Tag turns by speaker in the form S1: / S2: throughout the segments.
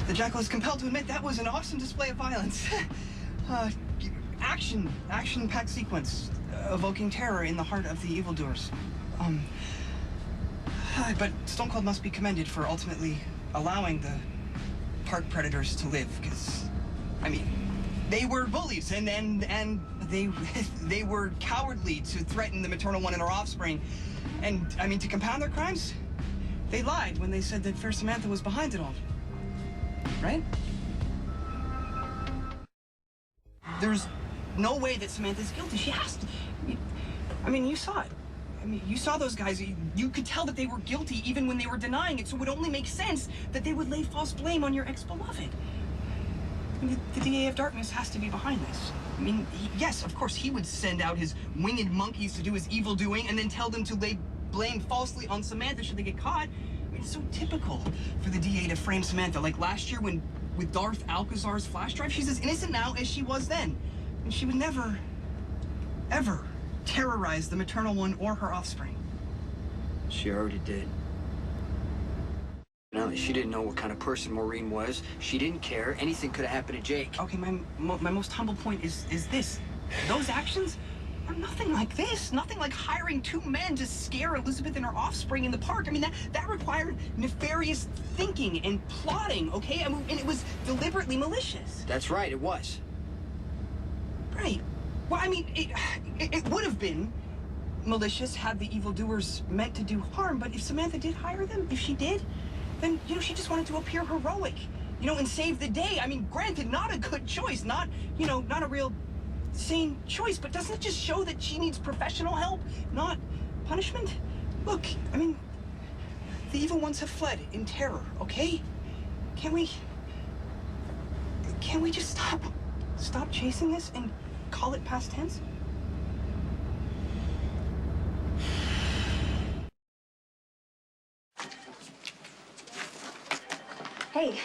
S1: The Jackal is compelled to admit that was an awesome display of violence. Action-packed sequence, evoking terror in the heart of the evildoers. But Stone Cold must be commended for ultimately allowing the park predators to live, because, I mean, they were bullies, and they were cowardly to threaten the maternal one and her offspring. And, I mean, to compound their crimes, they lied when they said that Fair Samantha was behind it all. Right? There's no way that Samantha's guilty. She has to. I mean, you saw it. I mean, you saw those guys. You could tell that they were guilty even when they were denying it, so it would only make sense that they would lay false blame on your ex-beloved. I mean, the DA of Darkness has to be behind this. I mean, yes, of course, he would send out his winged monkeys to do his evil doing and then tell them to lay blame falsely on Samantha should they get caught. I mean, it's so typical for the DA to frame Samantha. Like last year when, with Darth Alcazar's flash drive, she's as innocent now as she was then. And she would never, ever terrorize the maternal one or her offspring.
S2: She already did. No, she didn't know what kind of person Maureen was. She didn't care. Anything could have happened to Jake.
S1: Okay, my most humble point is this. Those actions are nothing like this. Nothing like hiring two men to scare Elizabeth and her offspring in the park. I mean, that required nefarious thinking and plotting, okay? I mean, and it was deliberately malicious.
S2: That's right, it was.
S1: Right. Well, I mean, it would have been malicious had the evildoers meant to do harm, but if Samantha did hire them, if she did, then, you know, she just wanted to appear heroic, you know, and save the day. I mean, granted, not a good choice, not, you know, not a real sane choice, but doesn't it just show that she needs professional help, not punishment? Look, I mean, the evil ones have fled in terror, okay? Can we just stop chasing this and call it past tense?
S3: Hey,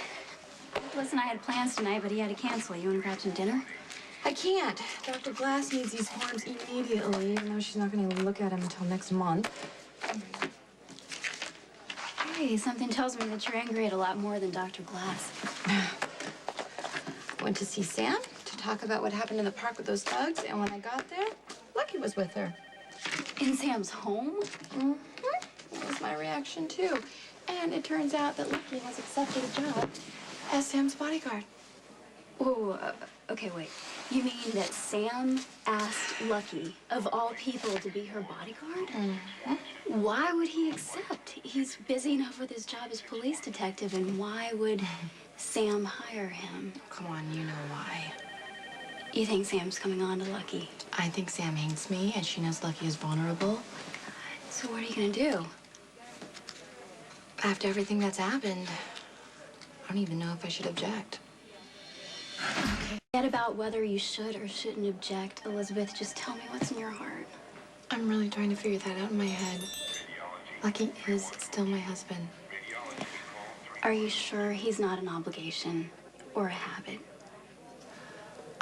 S3: Liz and I had plans tonight, but he had to cancel. You want to grab some dinner?
S4: I can't. Dr. Glass needs these forms immediately, even though she's not going to look at them until next month.
S3: Hey, something tells me that you're angry at a lot more than Dr. Glass.
S4: Went to see Sam to talk about what happened in the park with those thugs, and when I got there, Lucky was with her.
S3: In Sam's home?
S4: Mm-hmm. That was my reaction, too. And it turns out that Lucky has accepted a job as Sam's bodyguard.
S3: Oh, okay, wait. You mean that Sam asked Lucky, of all people, to be her bodyguard?
S4: Mm-hmm.
S3: Why would he accept? He's busy enough with his job as police detective, and why would Sam hire him?
S4: Come on, you know why.
S3: You think Sam's coming on to Lucky?
S4: I think Sam hates me, and she knows Lucky is vulnerable.
S3: So what are you gonna do?
S4: After everything that's happened, I don't even know if I should object.
S3: Forget about whether you should or shouldn't object, Elizabeth. Just tell me what's in your heart.
S4: I'm really trying to figure that out in my head. Lucky is still my husband.
S3: Are you sure he's not an obligation or a habit?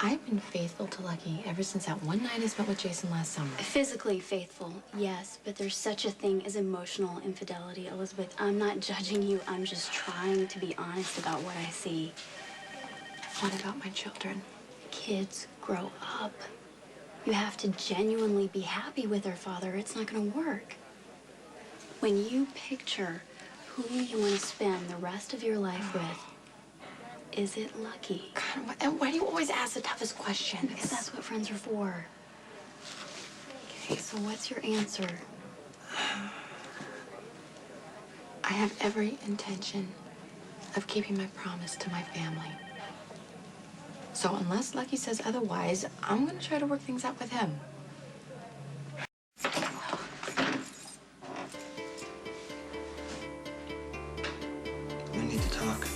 S4: I've been faithful to Lucky ever since that one night I spent with Jason last summer.
S3: Physically faithful, yes, but there's such a thing as emotional infidelity, Elizabeth. I'm not judging you. I'm just trying to be honest about what I see.
S4: What about my children?
S3: Kids grow up. You have to genuinely be happy with their father. It's not going to work. When you picture who you want to spend the rest of your life with, is it Lucky?
S4: God, and why do you always ask the toughest questions?
S3: Because that's what friends are for. Okay, so what's your answer?
S4: I have every intention of keeping my promise to my family. So unless Lucky says otherwise, I'm going to try to work things out with him.
S1: We need to talk.